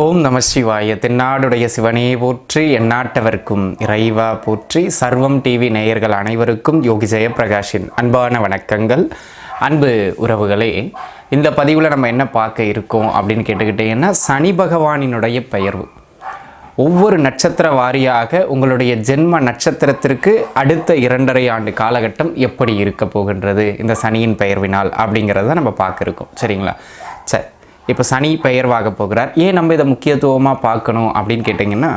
ஓம் நம சிவாய. தென்னாடுடைய சிவனே போற்றி, எந்நாட்டவர்க்கும் இறைவா போற்றி. சர்வம் டிவி நேயர்கள் அனைவருக்கும் யோகி ஜெயப்பிரகாஷின் அன்பான வணக்கங்கள். அன்பு உறவுகளே, இந்த பதிவில் நம்ம என்ன பார்க்க இருக்கோம் அப்படின்னு கேட்டுக்கிட்டீங்கன்னா, சனி பகவானினுடைய பெயர்வு ஒவ்வொரு நட்சத்திர வாரியாக உங்களுடைய ஜென்ம நட்சத்திரத்திற்கு அடுத்த 2.5 ஆண்டு காலகட்டம் எப்படி இருக்க போகின்றது இந்த சனியின் பெயர்வினால் அப்படிங்கிறத நம்ம பார்க்க இருக்கோம். சரிங்களா? சரி, இப்போ சனி பெயர்வாக போகிறார். ஏன் நம்ம இதை முக்கியத்துவமாக பார்க்கணும் அப்படின்னு கேட்டிங்கன்னா,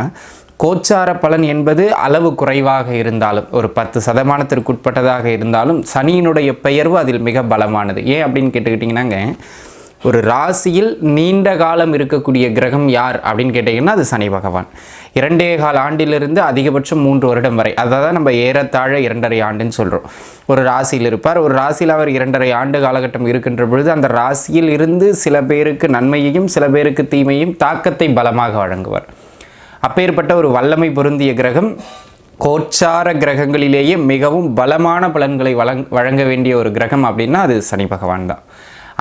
கோச்சார பலன் என்பது அளவு குறைவாக இருந்தாலும், ஒரு 10% உட்பட்டதாக இருந்தாலும் சனியினுடைய பெயர்வு அதில் மிக பலமானது. ஏன் அப்படின்னு கேட்டுக்கிட்டிங்கன்னாங்க, ஒரு ராசியில் நீண்ட காலம் இருக்கக்கூடிய கிரகம் யார் அப்படின்னு கேட்டிங்கன்னா அது சனி பகவான். 2.25 ஆண்டிலிருந்து அதிகபட்சம் 3 வருடம் வரை, அதாவது நம்ம ஏறத்தாழ 2.5 ஆண்டுன்னு சொல்கிறோம். ஒரு ராசியில் இருப்பார். ஒரு ராசியில் அவர் 2.5 ஆண்டு காலகட்டம் இருக்கின்ற பொழுது அந்த ராசியில் இருந்து சில பேருக்கு நன்மையையும் சில பேருக்கு தீமையும் தாக்கத்தை பலமாக வழங்குவார். அப்பேற்பட்ட ஒரு வல்லமை பொருந்திய கிரகம், கோச்சார கிரகங்களிலேயே மிகவும் பலமான பலன்களை வழங்க வேண்டிய ஒரு கிரகம் அப்படின்னா அது சனி பகவான் தான்.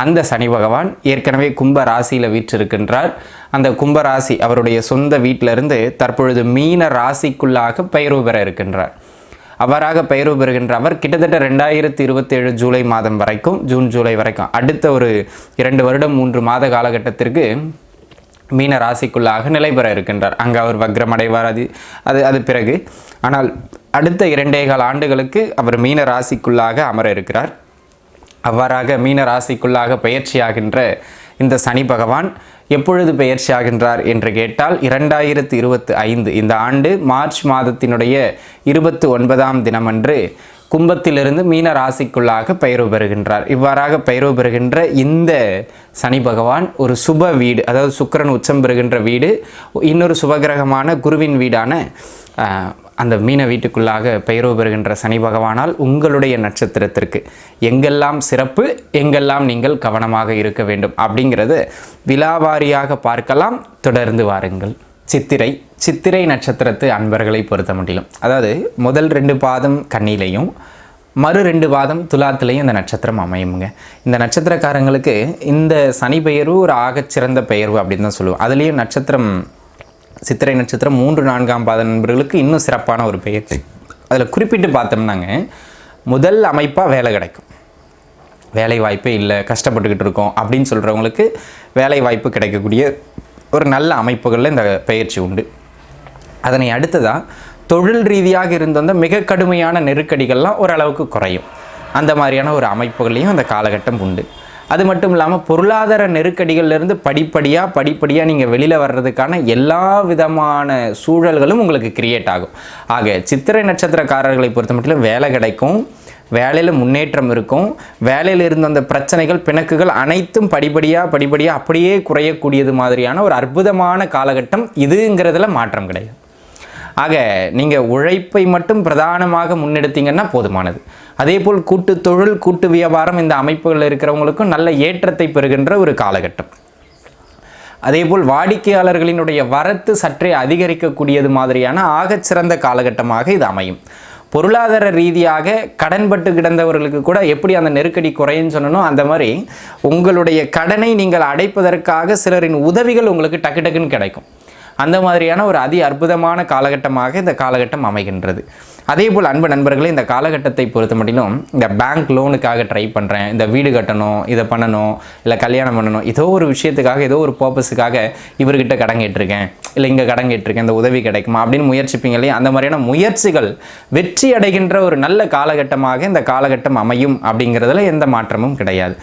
அந்த சனி பகவான் ஏற்கனவே கும்ப ராசியில் வீற்றிருக்கின்றார். அந்த கும்ப ராசி அவருடைய சொந்த வீட்டிலிருந்து தற்பொழுது மீன ராசிக்குள்ளாக பெயர்வு பெற இருக்கின்றார். அவ்வாறாக பெயர்வு பெறுகின்ற அவர் கிட்டத்தட்ட 2027 ஜூலை மாதம் வரைக்கும், ஜூன் ஜூலை வரைக்கும், அடுத்த ஒரு 2 வருடம் 3 மாத காலகட்டத்திற்கு மீன ராசிக்குள்ளாக நிலை பெற இருக்கின்றார். அங்கே அவர் வக்ரம் அடைவார். அது பிறகு, ஆனால் அடுத்த 2.25 ஆண்டுகளுக்கு அவர் மீன ராசிக்குள்ளாக அமர இருக்கிறார். அவ்வாறாக மீன ராசிக்குள்ளாக பயிற்சியாகின்ற இந்த சனி பகவான் எப்பொழுது பயிற்சியாகின்றார் என்று கேட்டால் 2025 இந்த ஆண்டு மார்ச் மாதத்தினுடைய 29ஆம் தினமன்று கும்பத்திலிருந்து மீன ராசிக்குள்ளாக பெயர்வு பெறுகின்றார். இவ்வாறாக பெயர்வு பெறுகின்ற இந்த சனி பகவான் ஒரு சுப வீடு, அதாவது சுக்கிரன் உச்சம் பெறுகின்ற வீடு, இன்னொரு சுபகிரகமான குருவின் வீடான அந்த மீன வீட்டுக்குள்ளாக பெயர்வு பெறுகின்ற சனி பகவானால் உங்களுடைய நட்சத்திரத்திற்கு எங்கெல்லாம் சிறப்பு, எங்கெல்லாம் நீங்கள் கவனமாக இருக்க வேண்டும் அப்படிங்கிறது விலாவாரியாக பார்க்கலாம். தொடர்ந்து வாருங்கள். சித்திரை நட்சத்திரத்து அன்பர்களை பொறுத்த மட்டிலும், அதாவது முதல் 2 பாதம் கன்னியிலையும் மறு 2 பாதம் துலாத்திலையும் இந்த நட்சத்திரம் அமையுங்க. இந்த நட்சத்திரக்காரங்களுக்கு இந்த சனி பெயர்வு ஒரு ஆகச்சிறந்த பெயர்வு அப்படின்னு தான் சொல்லுவோம். அதுலேயும் நட்சத்திரம் சித்திரை நட்சத்திரம் 3-4ஆம் பாத நண்பர்களுக்கு இன்னும் சிறப்பான ஒரு பெயர். அதில் குறிப்பிட்டு பார்த்தோம்னாங்க, முதல் அமைப்பாக வேலை கிடைக்கும். வேலை வாய்ப்பே இல்லை, கஷ்டப்பட்டுக்கிட்டு இருக்கோம் அப்படின்னு சொல்கிறவங்களுக்கு வேலை வாய்ப்பு கிடைக்கக்கூடிய ஒரு நல்ல அமைப்புகளில் இந்த பயிற்சி உண்டு. அதனை அடுத்ததாக தொழில் ரீதியாக இருந்த மிக கடுமையான நெருக்கடிகள்லாம் ஓரளவுக்கு குறையும். அந்த மாதிரியான ஒரு அமைப்புகளையும் அந்த காலகட்டம் உண்டு. அது மட்டும் இல்லாமல் பொருளாதார நெருக்கடிகள்லேருந்து படிப்படியாக நீங்கள் வெளியில் வர்றதுக்கான எல்லா விதமான சூழல்களும் உங்களுக்கு கிரியேட் ஆகும். ஆக சித்திரை நட்சத்திரக்காரர்களை பொறுத்த மட்டும் வேலை கிடைக்கும், வேலையில் முன்னேற்றம் இருக்கும், வேலையில் இருந்த அந்த பிரச்சனைகள் பிணக்குகள் அனைத்தும் படிப்படியாக அப்படியே குறையக்கூடியது மாதிரியான ஒரு அற்புதமான காலகட்டம் இதுங்கிறதுல மாற்றம் கிடையாது. ஆக நீங்கள் உழைப்பை மட்டும் பிரதானமாக முன்னெடுத்தீங்கன்னா போதுமானது. அதே போல் கூட்டு தொழில், கூட்டு வியாபாரம் இந்த அமைப்புகளில் இருக்கிறவங்களுக்கும் நல்ல ஏற்றத்தை பெறுகின்ற ஒரு காலகட்டம். அதே போல் வாடிக்கையாளர்களினுடைய வரத்து சற்றே அதிகரிக்கக்கூடியது மாதிரியான ஆகச்சிறந்த காலகட்டமாக இது அமையும். பொருளாதார ரீதியாக கடன்பட்டு கிடந்தவர்களுக்கு கூட எப்படி அந்த நெருக்கடி குறையுன்னு சொன்னனோ அந்த மாதிரி உங்களுடைய கடனை நீங்கள் அடைப்பதற்காக சிலரின் உதவிகள் உங்களுக்கு டக்குன்னு கிடைக்கும். அந்த மாதிரியான ஒரு அற்புதமான காலகட்டமாக இந்த காலகட்டம் அமைகின்றது. அதே போல் அன்பு நண்பர்களே, இந்த காலகட்டத்தை பொறுத்த மட்டிலும் இந்த பேங்க் லோனுக்காக ட்ரை பண்ணுறேன், இந்த வீடு கட்டணும், இதை பண்ணணும், இல்லை கல்யாணம் பண்ணணும், ஏதோ ஒரு விஷயத்துக்காக ஏதோ ஒரு பர்பஸுக்காக இவர்கிட்ட கடன் கேட்டிருக்கேன், இல்லை இங்கே கடன் கேட்டிருக்கேன், இந்த உதவி கிடைக்குமா அப்படின்னு முயற்சிப்பீங்க இல்லையா? அந்த மாதிரியான முயற்சிகள் வெற்றி அடைகின்ற ஒரு நல்ல காலகட்டமாக இந்த காலகட்டம் அமையும் அப்படிங்கிறதுல எந்த மாற்றமும் கிடையாது.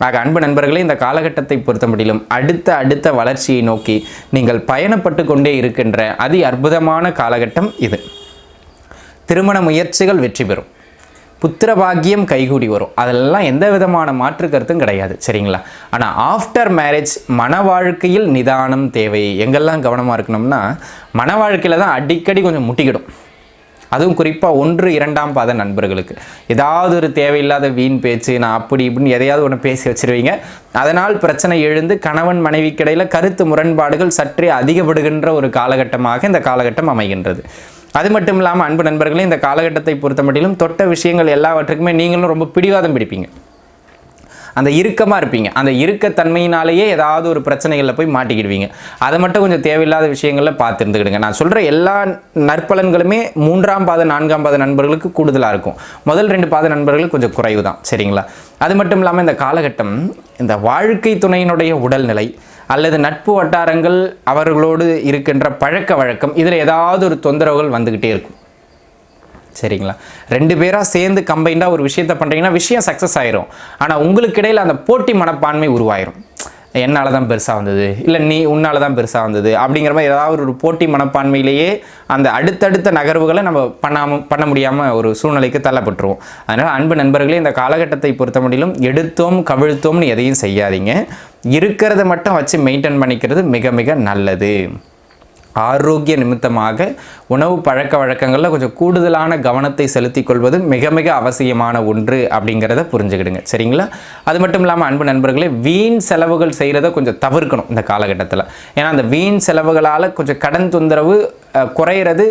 ஆக அன்பு நண்பர்களே, இந்த காலகட்டத்தை பொறுத்த மட்டிலும் அடுத்த வளர்ச்சியை நோக்கி நீங்கள் பயணப்பட்டு கொண்டே இருக்கின்ற அற்புதமான காலகட்டம் இது. திருமண முயற்சிகள் வெற்றி பெறும், புத்திர பாக்கியம் கைகூடி வரும், அதெல்லாம் எந்த விதமான மாற்று கருத்தும் கிடையாது. சரிங்களா? ஆனால் ஆஃப்டர் மேரேஜ் மன வாழ்க்கையில் நிதானம் தேவை. எங்கெல்லாம் கவனமாக இருக்கணும்னா, மன வாழ்க்கையில் தான் அடிக்கடி கொஞ்சம் முட்டிக்கிடும். அதுவும் குறிப்பாக 1-2ஆம் பாத நண்பர்களுக்கு ஏதாவது ஒரு தேவையில்லாத வீண் பேச்சு, நான் அப்படி இப்படின்னு எதையாவது ஒன்று பேசி வச்சுருவீங்க. அதனால் பிரச்சனை எழுந்து கணவன் மனைவிக்கிடையில் கருத்து முரண்பாடுகள் சற்றே அதிகப்படுகின்ற ஒரு காலகட்டமாக இந்த காலகட்டம் அமைகின்றது. அது மட்டும் இல்லாமல் அன்பு நண்பர்களே, இந்த காலகட்டத்தை பொறுத்த மட்டிலும் தொட்ட விஷயங்கள் எல்லாவற்றுக்குமே நீங்களும் ரொம்ப பிடிவாதம் பிடிப்பீங்க. அந்த இறுக்கமாக இருப்பீங்க. அந்த இறுக்கத்தன்மையினாலேயே ஏதாவது ஒரு பிரச்சனைகளில் போய் மாட்டிக்கிடுவீங்க. அதை மட்டும் கொஞ்சம் தேவையில்லாத விஷயங்களில் பார்த்து இருந்துக்கிடுங்க. நான் சொல்கிற எல்லா நற்பலன்களுமே 3ஆம் பாத 4ஆம் பாத நண்பர்களுக்கு கூடுதலாக இருக்கும். முதல் 2 பாத நண்பர்களுக்கு கொஞ்சம் குறைவு தான். சரிங்களா? அது மட்டும் இல்லாமல் இந்த காலகட்டம் இந்த வாழ்க்கை துணையினுடைய உடல்நிலை அல்லது நட்பு வட்டாரங்கள், அவர்களோடு இருக்கின்ற பழக்க வழக்கம், இதில் ஏதாவது ஒரு தொந்தரவுகள் வந்துக்கிட்டே இருக்கும். சரிங்களா? 2 பேராக சேர்ந்து கம்பைண்டாக ஒரு விஷயத்தை பண்ணுறீங்கன்னா விஷயம் சக்ஸஸ் ஆயிரும். ஆனால் உங்களுக்கு இடையில் அந்த போட்டி மனப்பான்மை உருவாயிரும். என்னால் தான் பெருசாக வந்தது, இல்லை உன்னால் தான் பெருசாக வந்தது அப்படிங்கிற மாதிரி ஏதாவது ஒரு போட்டி மனப்பான்மையிலேயே அந்த அடுத்தடுத்த நகர்வுகளை நம்ம பண்ண முடியாமல் ஒரு சூழ்நிலைக்கு தள்ளப்பட்டுருவோம். அதனால் அன்பு நண்பர்களே, இந்த காலகட்டத்தை பொறுத்த முடியலும் எடுத்தோம் கவிழ்த்தோம்னு எதையும் செய்யாதீங்க. இருக்கிறத மட்டும் வச்சு மெயின்டைன் பண்ணிக்கிறது மிக மிக நல்லது. ஆரோக்கிய நிமித்தமாக உணவு பழக்க வழக்கங்களில் கொஞ்சம் கூடுதலான கவனத்தை செலுத்தி கொள்வது மிக மிக அவசியமான ஒன்று அப்படிங்கிறத புரிஞ்சுக்கிடுங்க. சரிங்களா? அது மட்டும் இல்லாமல் அன்பு நண்பர்களே, வீண் செலவுகள் செய்கிறத கொஞ்சம் தவிர்க்கணும் இந்த காலகட்டத்தில். ஏன்னா அந்த வீண் செலவுகளால் கொஞ்சம் கடன் தொந்தரவு குறையிறது,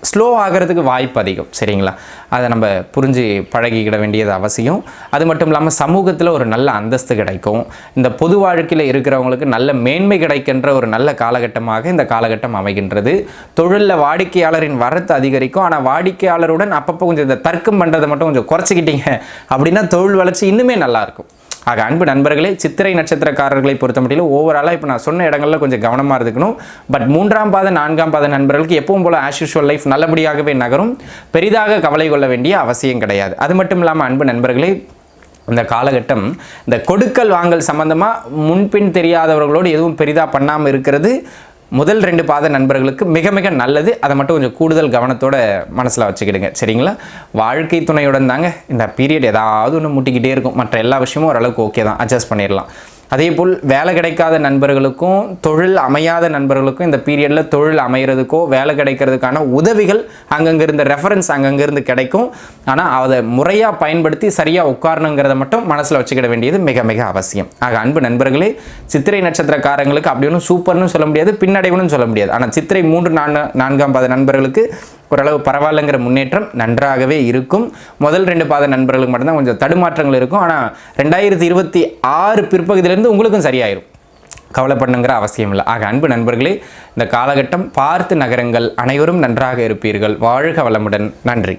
ஸ்லோ ஆகிறதுக்கு வாய்ப்பு அதிகம். சரிங்களா? அதை நம்ம புரிஞ்சு பழகிக்கிட வேண்டியது அவசியம். அது மட்டும் இல்லாமல் சமூகத்தில் ஒரு நல்ல அந்தஸ்து கிடைக்கும். இந்த பொது வாழ்க்கையில் இருக்கிறவங்களுக்கு நல்ல மேன்மை கிடைக்கின்ற ஒரு நல்ல காலகட்டமாக இந்த காலகட்டம் அமைகின்றது. தொழிலில் வாடிக்கையாளரின் வரத்து அதிகரிக்கும். ஆனால் வாடிக்கையாளருடன் அப்பப்போ கொஞ்சம் இந்த தர்க்கம் பண்ணுறதை மட்டும் கொஞ்சம் குறைச்சிக்கிட்டீங்க அப்படின்னா தொழில் வளர்ச்சி இன்னுமே நல்லாயிருக்கும். ஆக அன்பு நண்பர்களே, சித்திரை நட்சத்திரக்காரர்களை பொறுத்த மட்டும் ஓவராலாக இப்போ நான் சொன்ன இடங்களில் கொஞ்சம் கவனமாக இருக்கணும். பட் 3ஆம் பாத 4ஆம் பாத நண்பர்களுக்கு எப்பவும் போல் ஆஸ் யூஷுவல் லைஃப் நல்லபடியாகவே நகரும். பெரிதாக கவலை கொள்ள வேண்டிய அவசியம் கிடையாது. அது மட்டும் இல்லாமல் அன்பு நண்பர்களே, இந்த காலகட்டம் இந்த கொடுக்கல் வாங்கல் சம்பந்தமாக முன்பின் தெரியாதவர்களோடு எதுவும் பெரிதாக பண்ணாமல் இருக்கிறது முதல் 2 பாத நண்பர்களுக்கு மிக மிக நல்லது. அதை மட்டும் கொஞ்சம் கூடுதல் கவனத்தோட மனசில் வச்சுக்கிடுங்க. சரிங்களா? வாழ்க்கை துணையுடன் தாங்க இந்த பீரியட் ஏதாவது ஒன்று முட்டிக்கிட்டே இருக்கும். மற்ற எல்லா விஷயமும் ஓரளவுக்கு ஓகே தான், அட்ஜஸ்ட் பண்ணிடலாம். அதே போல் வேலை கிடைக்காத நண்பர்களுக்கும் தொழில் அமையாத நண்பர்களுக்கும் இந்த பீரியடில் தொழில் அமைகிறதுக்கோ வேலை கிடைக்கிறதுக்கான உதவிகள் அங்கங்கே இருந்த ரெஃபரன்ஸ் அங்கங்கிருந்து கிடைக்கும். ஆனால் அதை முறையாக பயன்படுத்தி சரியாக உட்காரணுங்கிறத மட்டும் மனசில் வச்சுக்கிட வேண்டியது மிக மிக அவசியம். ஆக அன்பு நண்பர்களே, சித்திரை நட்சத்திரக்காரங்களுக்கு அப்படி ஒன்றும் சூப்பர்னு சொல்ல முடியாது, பின்னடைவுன்னு சொல்ல முடியாது. ஆனால் சித்திரை 3, 4ஆம் பாத நண்பர்களுக்கு ஓரளவு பரவாயில்லைங்கிற முன்னேற்றம் நன்றாகவே இருக்கும். முதல் 2 பாத நண்பர்களுக்கு மட்டும்தான் கொஞ்சம் தடுமாற்றங்கள் இருக்கும். ஆனால் 2026 பிற்பகுதியிலேருந்து உங்களுக்கும் சரியாயிரும். கவலைப்படணுங்கிற அவசியம் இல்லை. ஆக அன்பு நண்பர்களே, இந்த காலகட்டம் பார்த்து நகருங்கள். அனைவரும் நன்றாக இருப்பீர்கள். வாழ்க வளமுடன். நன்றி.